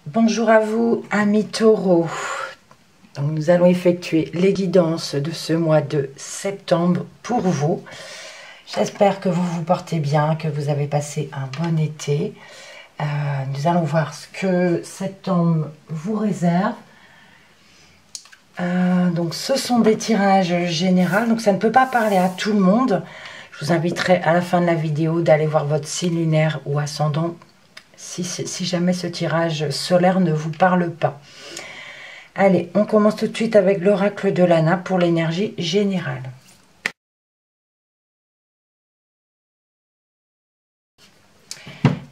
Bonjour à vous, amis taureaux. Donc, nous allons effectuer les guidances de ce mois de septembre pour vous. J'espère que vous vous portez bien, que vous avez passé un bon été. Nous allons voir ce que septembre vous réserve. Donc, ce sont des tirages généraux, donc ça ne peut pas parler à tout le monde. Je vous inviterai à la fin de la vidéo d'aller voir votre signe lunaire ou ascendant si jamais ce tirage solaire ne vous parle pas. Allez, on commence tout de suite avec l'oracle de Lana pour l'énergie générale.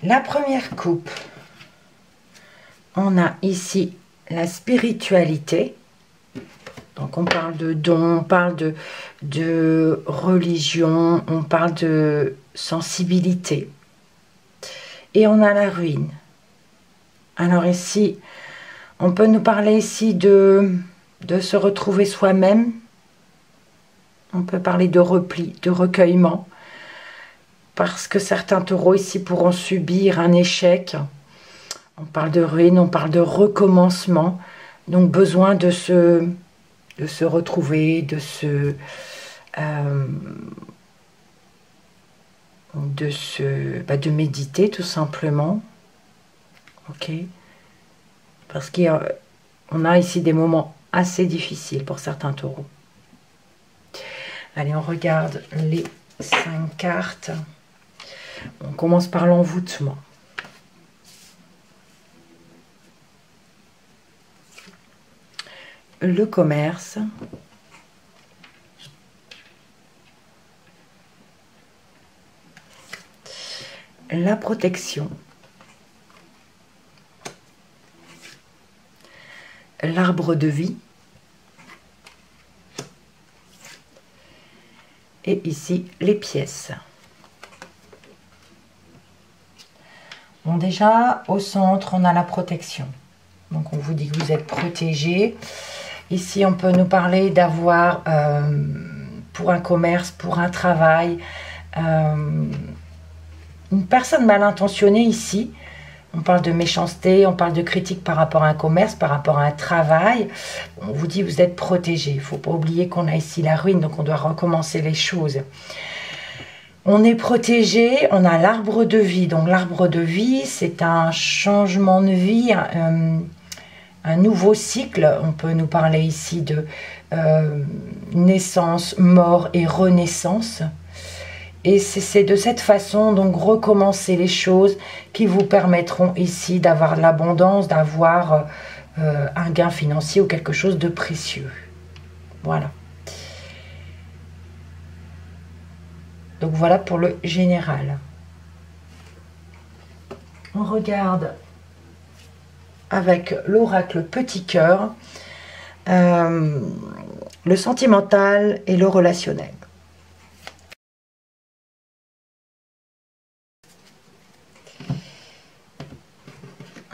La première coupe, on a ici la spiritualité. Donc on parle de dons, on parle de religion, on parle de sensibilité. Et on a la ruine. Alors ici, on peut nous parler ici de se retrouver soi-même. On peut parler de repli, de recueillement. Parce que certains taureaux ici pourront subir un échec. On parle de ruine, on parle de recommencement. Donc besoin de se retrouver, de méditer tout simplement. Ok. Parce qu'on a ici des moments assez difficiles pour certains taureaux. Allez, on regarde les 5 cartes. On commence par l'envoûtement. Le commerce. La protection. L'arbre de vie. Et ici, les pièces. Bon, déjà, au centre, on a la protection. Donc, on vous dit que vous êtes protégé. Ici, on peut nous parler d'avoir, pour un commerce, pour un travail, une personne mal intentionnée ici. On parle de méchanceté, on parle de critique par rapport à un commerce, par rapport à un travail. On vous dit que vous êtes protégé. Il ne faut pas oublier qu'on a ici la ruine, donc on doit recommencer les choses. On est protégé, on a l'arbre de vie. Donc l'arbre de vie, c'est un changement de vie, un nouveau cycle. On peut nous parler ici de naissance, mort et renaissance. Et c'est de cette façon, donc, recommencer les choses qui vous permettront ici d'avoir de l'abondance, d'avoir un gain financier ou quelque chose de précieux. Voilà. Donc, voilà pour le général. On regarde avec l'oracle Petit Cœur, le sentimental et le relationnel.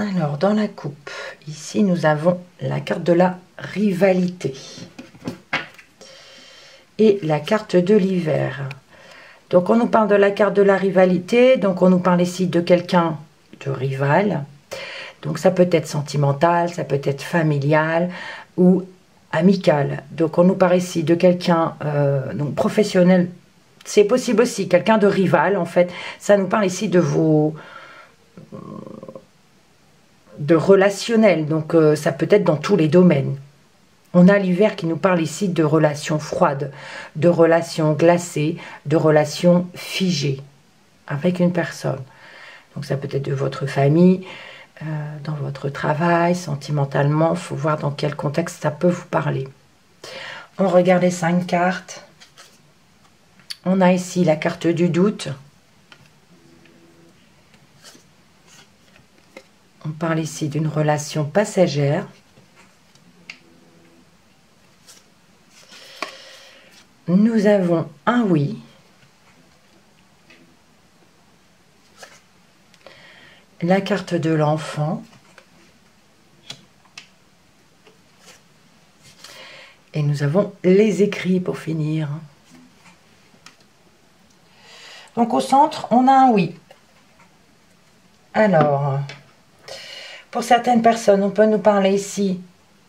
Alors, dans la coupe, ici, nous avons la carte de la rivalité et la carte de l'hiver. Donc, on nous parle de la carte de la rivalité. Donc, on nous parle ici de quelqu'un de rival. Donc, ça peut être sentimental, ça peut être familial ou amical. Donc, on nous parle ici de quelqu'un donc professionnel. C'est possible aussi, quelqu'un de rival, en fait. Ça nous parle ici de relationnel. Donc, ça peut être dans tous les domaines. On a l'hiver qui nous parle ici de relations froides, de relations glacées, de relations figées avec une personne. Donc ça peut être de votre famille, dans votre travail, sentimentalement. Il faut voir dans quel contexte ça peut vous parler. On regarde les 5 cartes. On a ici la carte du doute. On parle ici d'une relation passagère. Nous avons un oui. La carte de l'enfant. Et nous avons les écrits pour finir. Donc au centre, on a un oui. Alors, Pour certaines personnes, on peut nous parler ici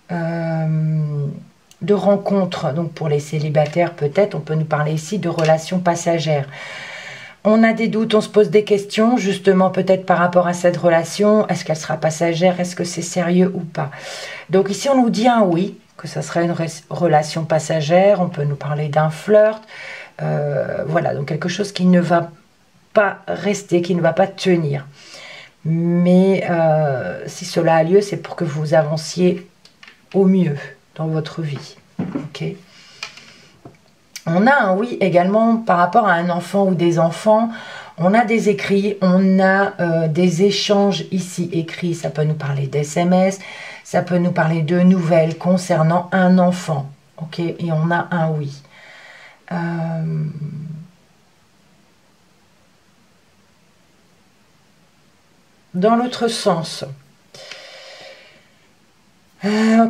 de rencontres. Donc pour les célibataires, peut-être, on peut nous parler ici de relations passagères. On a des doutes, on se pose des questions, justement peut-être par rapport à cette relation. Est-ce qu'elle sera passagère? Est-ce que c'est sérieux ou pas? Donc ici, on nous dit un oui, que ça sera une relation passagère. On peut nous parler d'un flirt. Voilà, donc quelque chose qui ne va pas rester, qui ne va pas tenir. Mais si cela a lieu, c'est pour que vous avanciez au mieux dans votre vie. Ok. On a un oui également par rapport à un enfant ou des enfants. On a des écrits, on a des échanges ici écrits. Ça peut nous parler d'SMS, ça peut nous parler de nouvelles concernant un enfant. Ok, et on a un oui. Dans l'autre sens,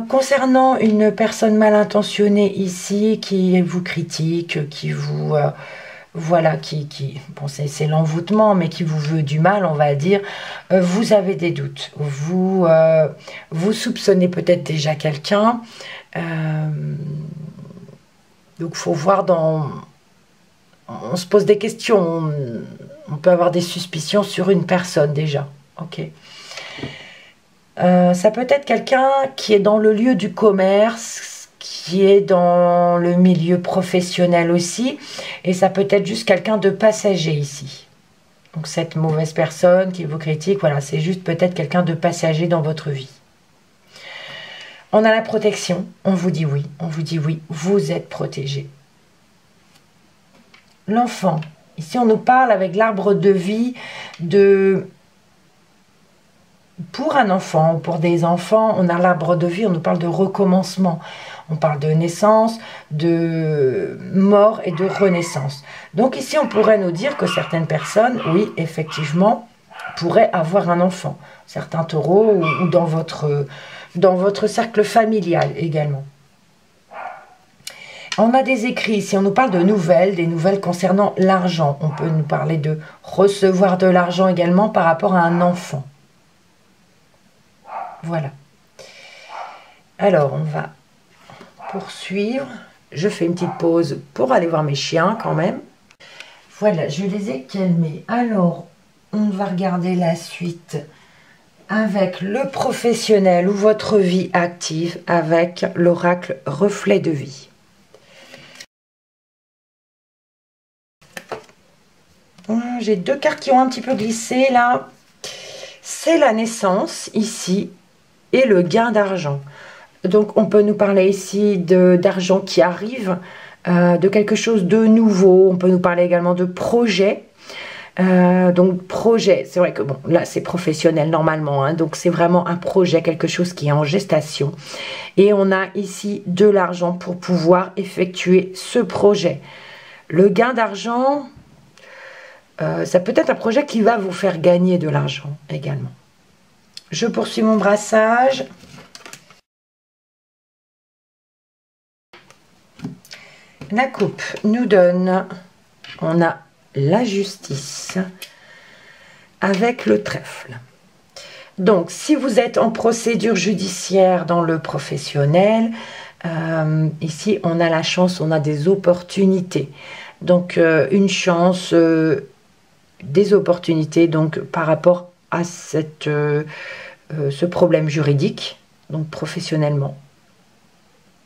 concernant une personne mal intentionnée ici qui vous critique, qui vous voilà, bon, c'est l'envoûtement, mais qui vous veut du mal, on va dire, vous avez des doutes, vous soupçonnez peut-être déjà quelqu'un, donc faut voir on se pose des questions, on peut avoir des suspicions sur une personne déjà, ok. Ça peut être quelqu'un qui est dans le lieu du commerce, qui est dans le milieu professionnel aussi, et ça peut être juste quelqu'un de passager ici. Donc cette mauvaise personne qui vous critique, voilà, c'est juste peut-être quelqu'un de passager dans votre vie. On a la protection, on vous dit oui, vous êtes protégé. L'enfant, ici on nous parle avec l'arbre de vie pour un enfant ou pour des enfants, on a l'arbre de vie, on nous parle de recommencement. On parle de naissance, de mort et de renaissance. Donc ici, on pourrait nous dire que certaines personnes, oui, effectivement, pourraient avoir un enfant. Certains taureaux ou dans votre cercle familial également. On a des écrits ici, on nous parle de nouvelles, des nouvelles concernant l'argent. On peut nous parler de recevoir de l'argent également par rapport à un enfant. Voilà. Alors, on va poursuivre. Je fais une petite pause pour aller voir mes chiens quand même. Voilà, je les ai calmés. Alors, on va regarder la suite avec le professionnel ou votre vie active avec l'oracle reflet de vie. J'ai deux cartes qui ont un petit peu glissé là. C'est la naissance ici et le gain d'argent. Donc on peut nous parler ici d'argent qui arrive, de quelque chose de nouveau. On peut nous parler également de projet. Donc projet, c'est vrai que bon, là c'est professionnel normalement, hein, donc c'est vraiment un projet, quelque chose qui est en gestation. Et on a ici de l'argent pour pouvoir effectuer ce projet. Le gain d'argent, ça peut être un projet qui va vous faire gagner de l'argent également. Je poursuis mon brassage. La coupe nous donne, on a la justice avec le trèfle. Donc, si vous êtes en procédure judiciaire dans le professionnel, ici, on a la chance, on a des opportunités. Donc, une chance, des opportunités donc par rapport à ce problème juridique, donc professionnellement.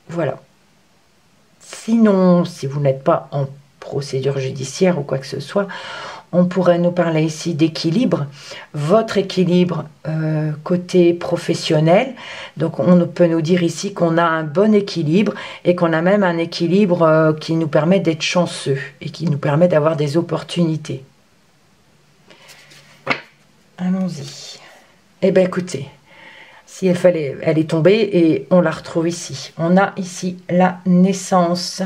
Voilà. Sinon, si vous n'êtes pas en procédure judiciaire ou quoi que ce soit, on pourrait nous parler ici d'équilibre. Votre équilibre côté professionnel. Donc, on peut nous dire ici qu'on a un bon équilibre et qu'on a même un équilibre qui nous permet d'être chanceux et qui nous permet d'avoir des opportunités. Allons-y. Eh bien, écoutez, si elle est tombée et on la retrouve ici. On a ici la naissance.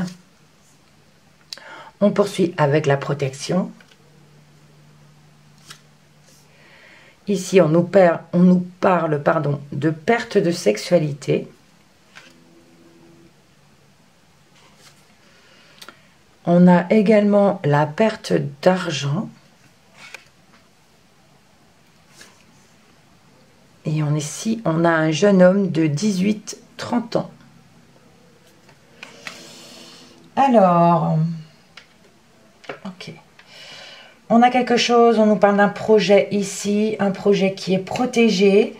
On poursuit avec la protection. Ici, on nous parle de perte de sexualité. On a également la perte d'argent. Et ici, on a un jeune homme de 18-30 ans. Alors, ok. On a quelque chose, on nous parle d'un projet ici, un projet qui est protégé,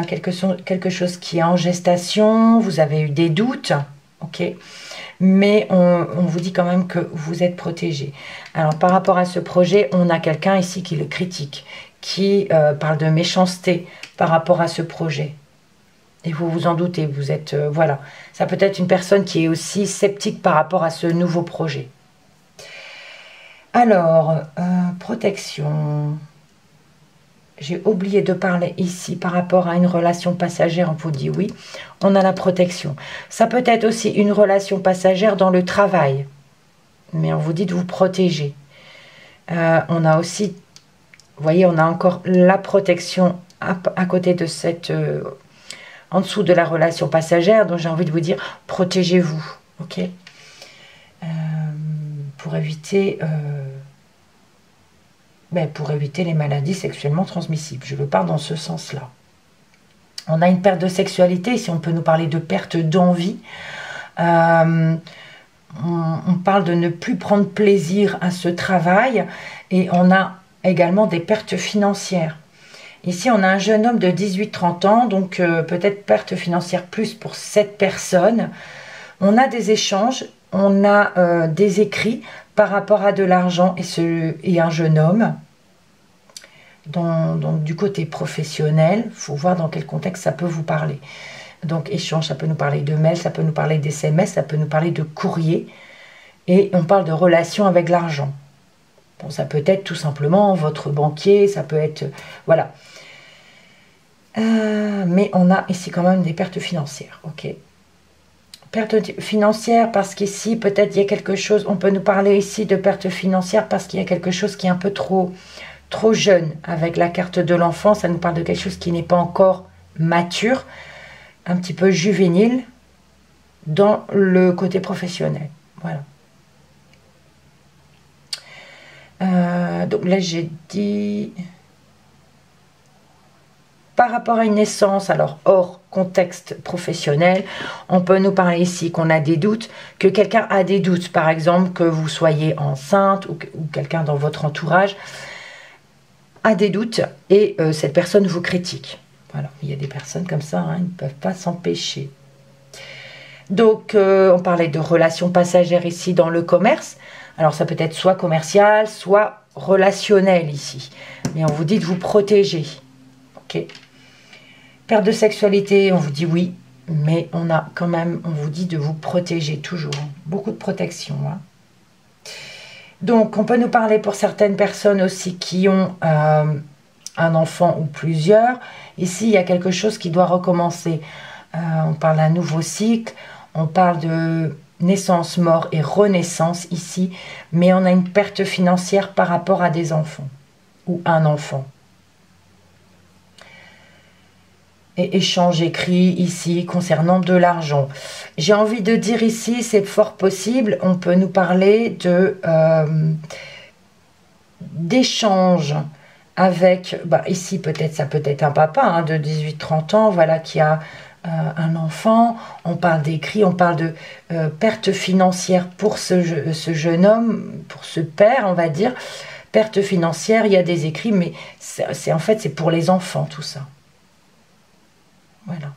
quelque chose qui est en gestation, vous avez eu des doutes, ok, mais on vous dit quand même que vous êtes protégé. Alors par rapport à ce projet, on a quelqu'un ici qui le critique, qui parle de méchanceté par rapport à ce projet. Et vous vous en doutez, vous êtes, voilà, ça peut être une personne qui est aussi sceptique par rapport à ce nouveau projet. Alors, protection. J'ai oublié de parler ici par rapport à une relation passagère, on vous dit oui, on a la protection. Ça peut être aussi une relation passagère dans le travail, mais on vous dit de vous protéger. On a aussi, vous voyez, on a encore la protection à côté de cette, en dessous de la relation passagère, donc j'ai envie de vous dire, protégez-vous, ok, pour éviter... pour éviter les maladies sexuellement transmissibles. Je veux pas dans ce sens-là. On a une perte de sexualité, si on peut nous parler de perte d'envie. On parle de ne plus prendre plaisir à ce travail et on a également des pertes financières. Ici, on a un jeune homme de 18-30 ans, donc peut-être perte financière plus pour cette personne. On a des échanges, on a des écrits par rapport à de l'argent et un jeune homme. Donc du côté professionnel, il faut voir dans quel contexte ça peut vous parler. Donc échange, ça peut nous parler de mails, ça peut nous parler d'SMS, ça peut nous parler de courrier. Et on parle de relation avec l'argent. Bon, ça peut être tout simplement votre banquier, ça peut être... voilà. Mais on a ici quand même des pertes financières, ok. Pertes financières parce qu'ici, peut-être il y a quelque chose... On peut nous parler ici de pertes financières parce qu'il y a quelque chose qui est un peu trop jeune. Avec la carte de l'enfant, ça nous parle de quelque chose qui n'est pas encore mature, un petit peu juvénile dans le côté professionnel. Voilà. Donc là, j'ai dit... Par rapport à une naissance, alors hors contexte professionnel, on peut nous parler ici qu'on a des doutes, que quelqu'un a des doutes, par exemple que vous soyez enceinte ou quelqu'un dans votre entourage a des doutes et cette personne vous critique. Voilà, il y a des personnes comme ça, hein, ils ne peuvent pas s'empêcher. Donc, on parlait de relations passagères ici dans le commerce. Alors, ça peut être soit commercial, soit relationnel ici. Mais on vous dit de vous protéger. Ok. Perte de sexualité, on vous dit oui. Mais on a quand même, on vous dit de vous protéger toujours. Beaucoup de protection. Hein. Donc, on peut nous parler pour certaines personnes aussi qui ont un enfant ou plusieurs. Ici, il y a quelque chose qui doit recommencer. On parle d'un nouveau cycle. On parle de naissance, mort et renaissance ici. Mais on a une perte financière par rapport à des enfants. Ou un enfant. Et échange écrit ici concernant de l'argent. J'ai envie de dire ici, c'est fort possible, on peut nous parler de d'échange avec, ici peut-être, ça peut être un papa hein, de 18-30 ans, voilà, qui a un enfant, on parle d'écrit, on parle de perte financière pour ce jeune homme, pour ce père, on va dire, perte financière, il y a des écrits, mais en fait, c'est pour les enfants, tout ça. Voilà.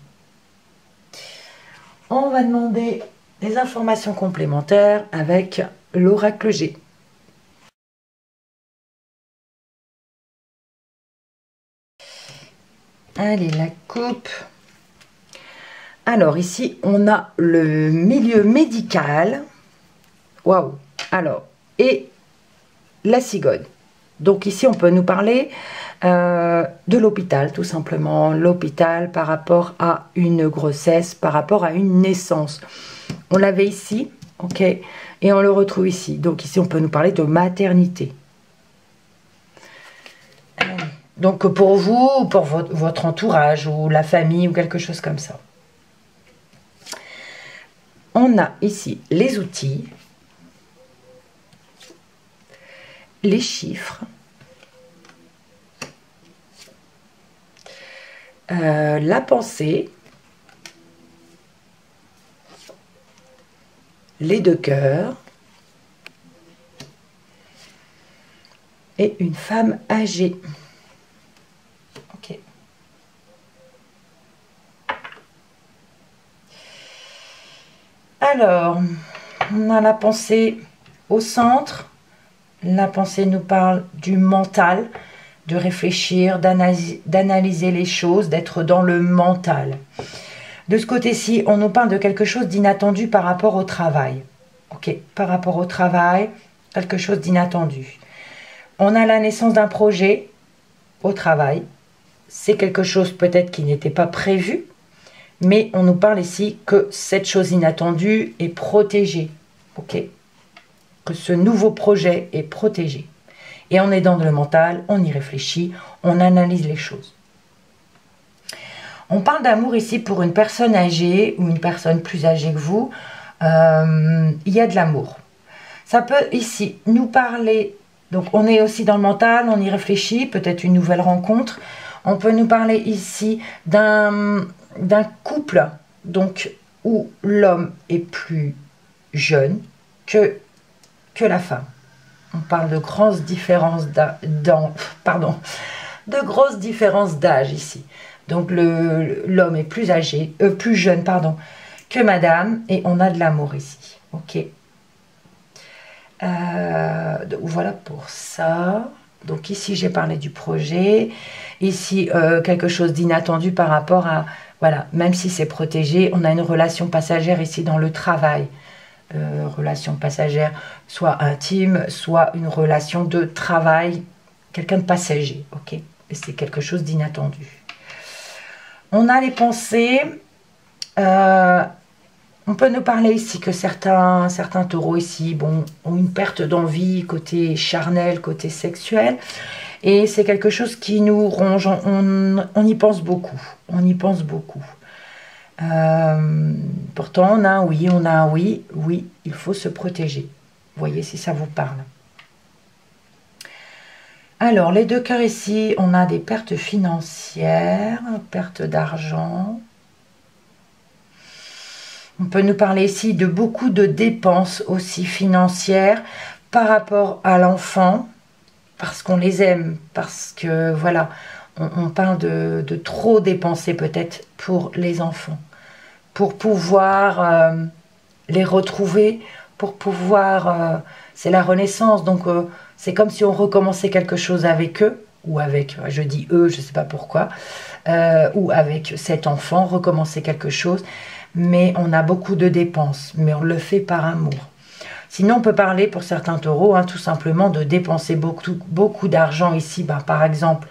On va demander des informations complémentaires avec l'oracle G. Allez, la coupe. Alors, ici, on a le milieu médical. Waouh! Alors, et la cigogne. Donc, ici, on peut nous parler de l'hôpital, tout simplement. L'hôpital par rapport à une grossesse, par rapport à une naissance. On l'avait ici, ok? Et on le retrouve ici. Donc, ici, on peut nous parler de maternité. Donc, pour vous, ou pour votre entourage, ou la famille, ou quelque chose comme ça. On a ici les outils, les chiffres, la pensée, les deux cœurs et une femme âgée. Ok. Alors, on a la pensée au centre. La pensée nous parle du mental, de réfléchir, d'analyser les choses, d'être dans le mental. De ce côté-ci, on nous parle de quelque chose d'inattendu par rapport au travail. Ok, par rapport au travail, quelque chose d'inattendu. On a la naissance d'un projet au travail. C'est quelque chose peut-être qui n'était pas prévu, mais on nous parle ici que cette chose inattendue est protégée. Ok, que ce nouveau projet est protégé. Et on est dans le mental, on y réfléchit, on analyse les choses. On parle d'amour ici pour une personne âgée ou une personne plus âgée que vous. Il y a de l'amour. Ça peut ici nous parler, donc on est aussi dans le mental, on y réfléchit, peut-être une nouvelle rencontre. On peut nous parler ici d'un couple donc où l'homme est plus jeune que la femme. On parle de grosses différences d'âge ici. Donc l'homme est plus âgé, plus jeune, pardon, que madame, et on a de l'amour ici. Ok. Voilà pour ça. Donc ici j'ai parlé du projet. Ici quelque chose d'inattendu par rapport à, voilà, même si c'est protégé, on a une relation passagère ici dans le travail. Relation passagère, soit intime, soit une relation de travail, quelqu'un de passager, ok. Et c'est quelque chose d'inattendu. On a les pensées. On peut nous parler ici que certains taureaux ici, bon, ont une perte d'envie côté charnel, côté sexuel. Et c'est quelque chose qui nous ronge. On y pense beaucoup. On y pense beaucoup. Pourtant, on a un oui. Oui, il faut se protéger. Voyez si ça vous parle. Alors, les deux cœurs ici, on a des pertes financières, pertes d'argent. On peut nous parler ici de beaucoup de dépenses aussi financières par rapport à l'enfant, parce qu'on les aime, parce que voilà, on parle de trop dépenser peut-être pour les enfants, pour pouvoir les retrouver, pour pouvoir... c'est la renaissance, donc c'est comme si on recommençait quelque chose avec eux, ou avec, je dis eux, je ne sais pas pourquoi, ou avec cet enfant, recommencer quelque chose, mais on a beaucoup de dépenses, mais on le fait par amour. Sinon, on peut parler pour certains taureaux, tout simplement de dépenser beaucoup d'argent ici, par exemple,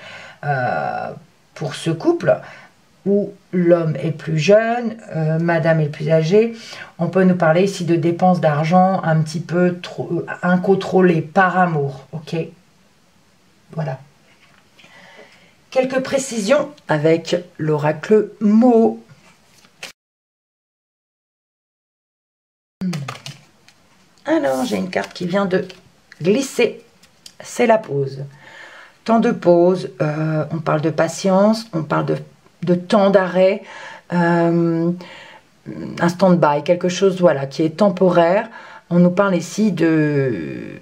pour ce couple, où l'homme est plus jeune, madame est plus âgée. On peut nous parler ici de dépenses d'argent un petit peu trop incontrôlées par amour, ok? Voilà. Quelques précisions avec l'oracle Mo. Alors, j'ai une carte qui vient de glisser. C'est la pause. Temps de pause, on parle de patience, on parle de temps d'arrêt, un stand-by, quelque chose voilà, qui est temporaire. On nous parle ici de...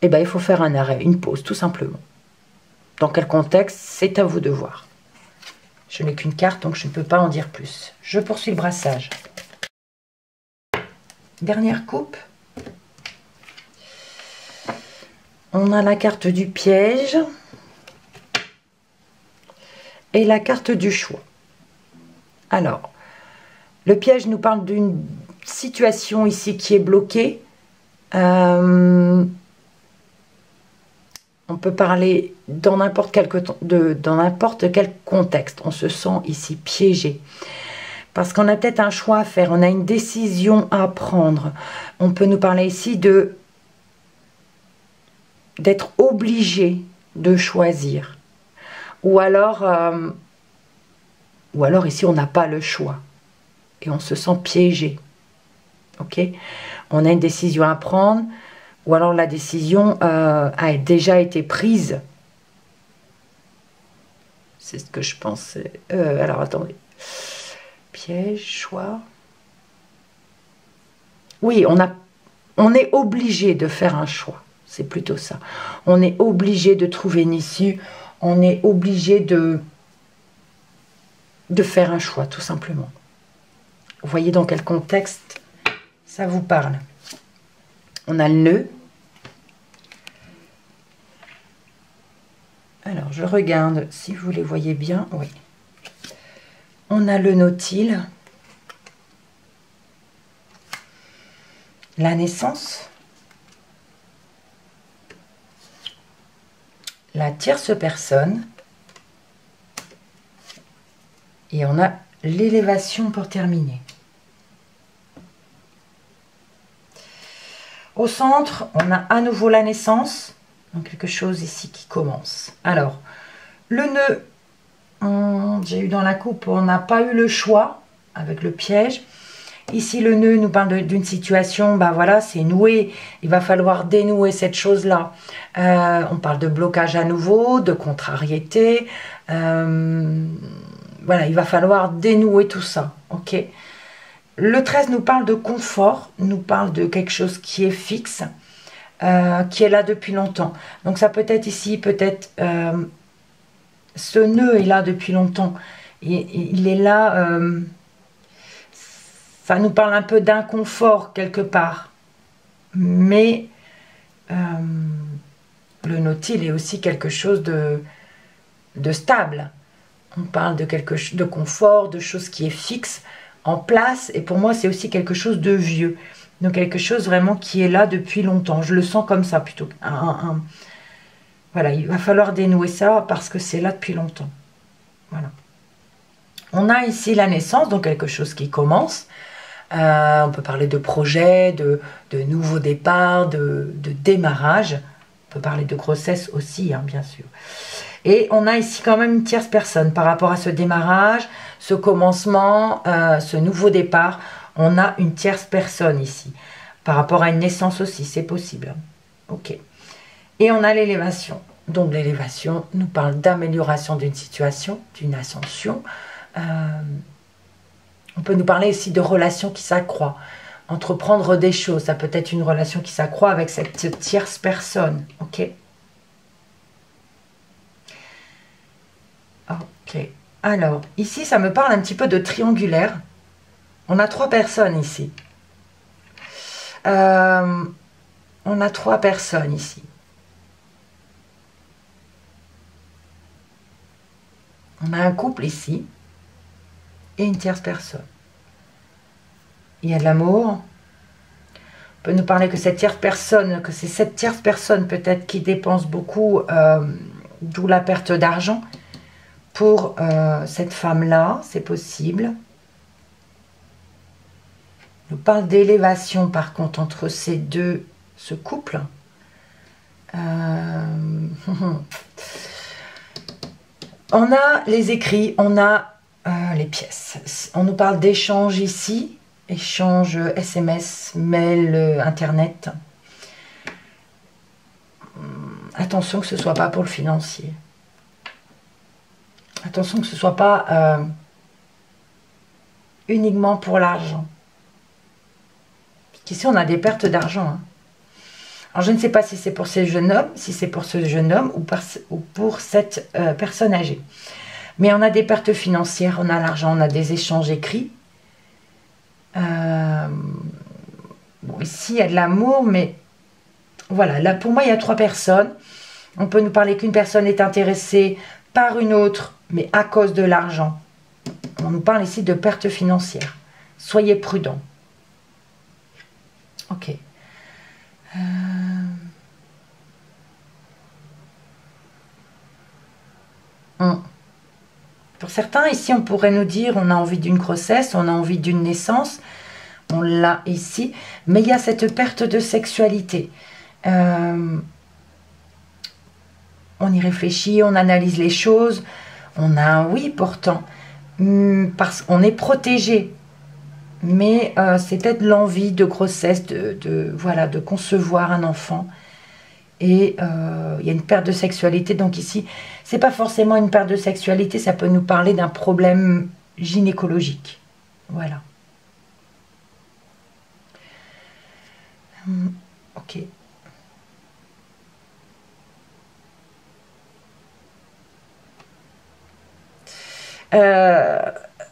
Eh bien, il faut faire un arrêt, une pause, tout simplement. Dans quel contexte, c'est à vous de voir. Je n'ai qu'une carte, donc je ne peux pas en dire plus. Je poursuis le brassage. Dernière coupe. On a la carte du piège et la carte du choix. Alors, le piège nous parle d'une situation ici qui est bloquée. On peut parler dans n'importe quel contexte. On se sent ici piégé. Parce qu'on a peut-être un choix à faire, on a une décision à prendre. On peut nous parler ici d'être obligé de choisir. Ou alors ici, on n'a pas le choix. Et on se sent piégé. Ok? On a une décision à prendre. Ou alors la décision a déjà été prise. C'est ce que je pensais. Alors, attendez. Piège, choix. Oui, on est obligé de faire un choix. C'est plutôt ça. On est obligé de trouver une issue. On est obligé de faire un choix, tout simplement. Vous voyez dans quel contexte ça vous parle. On a le nœud. Alors, je regarde si vous les voyez bien. Oui. On a le nautile. La naissance. La tierce personne. Et on a l'élévation pour terminer. Au centre, on a à nouveau la naissance. Donc quelque chose ici qui commence. Alors, le nœud, j'ai eu dans la coupe, on n'a pas eu le choix avec le piège. Ici, le nœud nous parle d'une situation, ben voilà, c'est noué. Il va falloir dénouer cette chose-là. On parle de blocage à nouveau, de contrariété. Voilà, il va falloir dénouer tout ça. Ok. Le 13 nous parle de confort, nous parle de quelque chose qui est fixe, qui est là depuis longtemps. Donc ça peut être ici, peut-être ce nœud est là depuis longtemps. Il est là, ça nous parle un peu d'inconfort quelque part. Mais le nautile est aussi quelque chose de stable. On parle de quelque chose de confort, de choses qui est fixe, en place. Et pour moi, c'est aussi quelque chose de vieux. Donc quelque chose vraiment qui est là depuis longtemps. Je le sens comme ça plutôt. Voilà, il va falloir dénouer ça parce que c'est là depuis longtemps. Voilà. On a ici la naissance, donc quelque chose qui commence. On peut parler de projet, de nouveau départ, de démarrage. On peut parler de grossesse aussi, hein, bien sûr. Et on a ici quand même une tierce personne par rapport à ce démarrage, ce commencement, ce nouveau départ. On a une tierce personne ici. Par rapport à une naissance aussi, c'est possible. Ok. Et on a l'élévation. Donc l'élévation nous parle d'amélioration d'une situation, d'une ascension. On peut nous parler aussi de relations qui s'accroît. Entreprendre des choses, ça peut être une relation qui s'accroît avec cette tierce personne. Ok. Ok. Alors, ici, ça me parle un petit peu de triangulaire. On a 3 personnes ici. On a 3 personnes ici. On a un couple ici. Et une tierce personne. Il y a de l'amour. On peut nous parler que cette tierce personne, que c'est cette tierce personne peut-être qui dépense beaucoup, d'où la perte d'argent. Pour cette femme-là, c'est possible. On parle d'élévation, par contre, entre ce couple. On a les écrits, on a les pièces. On nous parle d'échange ici, échange SMS, mail, Internet. Attention que ce ne soit pas pour le financier. Attention que ce ne soit pas uniquement pour l'argent. Ici, on a des pertes d'argent. Hein. Alors, je ne sais pas si c'est pour ce jeune homme, ou pour cette personne âgée. Mais on a des pertes financières, on a l'argent, on a des échanges écrits. Bon, ici, il y a de l'amour, mais voilà. Là, pour moi, il y a 3 personnes. On peut nous parler qu'une personne est intéressée par une autre, mais à cause de l'argent. On nous parle ici de pertes financières. Soyez prudents. Ok. Pour certains, ici, on pourrait nous dire on a envie d'une grossesse, on a envie d'une naissance. On l'a ici. Mais il y a cette perte de sexualité. On y réfléchit, on analyse les choses. On a un oui pourtant. Parce qu'on est protégé. Mais c'est peut-être l'envie de grossesse, voilà, de concevoir un enfant et il y a une perte de sexualité. Donc ici, c'est pas forcément une perte de sexualité, ça peut nous parler d'un problème gynécologique. Voilà. Ok.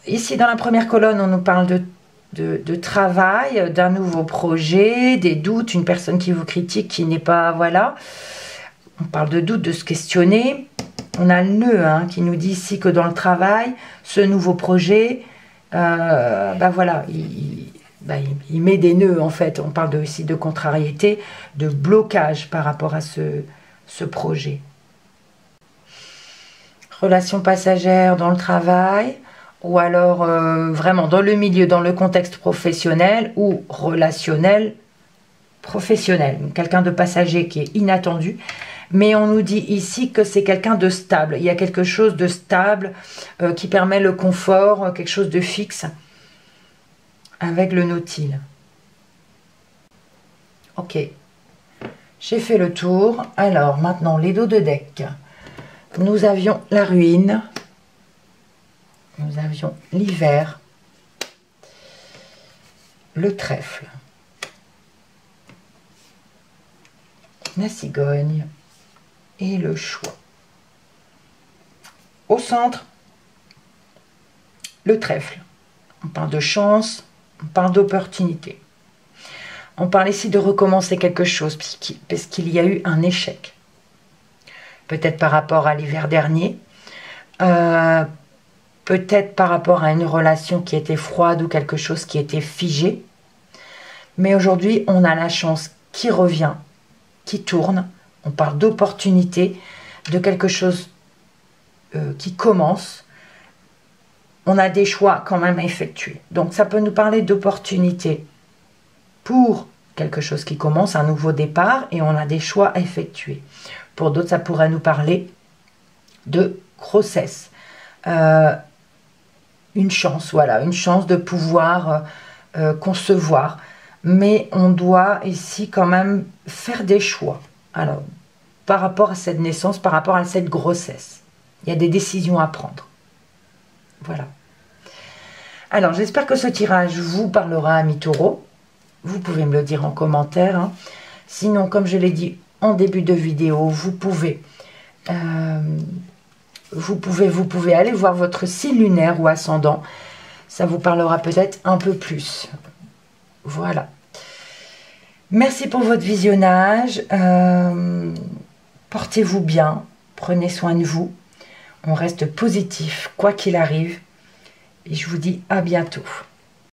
Ici, dans la première colonne, on nous parle de travail, d'un nouveau projet, des doutes, une personne qui vous critique, qui n'est pas... Voilà. On parle de doutes, de se questionner. On a le nœud hein, qui nous dit ici que dans le travail, ce nouveau projet, voilà, il met des nœuds en fait. On parle aussi de contrariété, de blocage par rapport à ce projet. Relation passagère dans le travail, ou alors vraiment dans le milieu, dans le contexte professionnel ou relationnel professionnel. Quelqu'un de passager qui est inattendu. Mais on nous dit ici que c'est quelqu'un de stable. Il y a quelque chose de stable qui permet le confort, quelque chose de fixe avec le nautile. Ok. J'ai fait le tour. Alors, maintenant, les dos de deck. Nous avions la ruine. Nous avions l'hiver. Le trèfle. La cigogne. Et le choix. Au centre, le trèfle. On parle de chance, on parle d'opportunité. On parle ici de recommencer quelque chose, parce qu'il y a eu un échec. Peut-être par rapport à l'hiver dernier, peut-être par rapport à une relation qui était froide ou quelque chose qui était figé. Mais aujourd'hui, on a la chance qui revient, qui tourne. On parle d'opportunité, de quelque chose qui commence. On a des choix quand même à effectuer. Donc ça peut nous parler d'opportunité pour quelque chose qui commence, un nouveau départ, et on a des choix à effectuer. Pour d'autres, ça pourrait nous parler de grossesse. Une chance, voilà, une chance de pouvoir concevoir. Mais on doit ici quand même faire des choix. Alors, par rapport à cette naissance, par rapport à cette grossesse, il y a des décisions à prendre. Voilà. Alors, j'espère que ce tirage vous parlera, amis taureaux. Vous pouvez me le dire en commentaire. Hein. Sinon, comme je l'ai dit en début de vidéo, vous pouvez aller voir votre signe lunaire ou ascendant. Ça vous parlera peut-être un peu plus. Voilà. Merci pour votre visionnage. Portez-vous bien. Prenez soin de vous. On reste positif, quoi qu'il arrive. Et je vous dis à bientôt.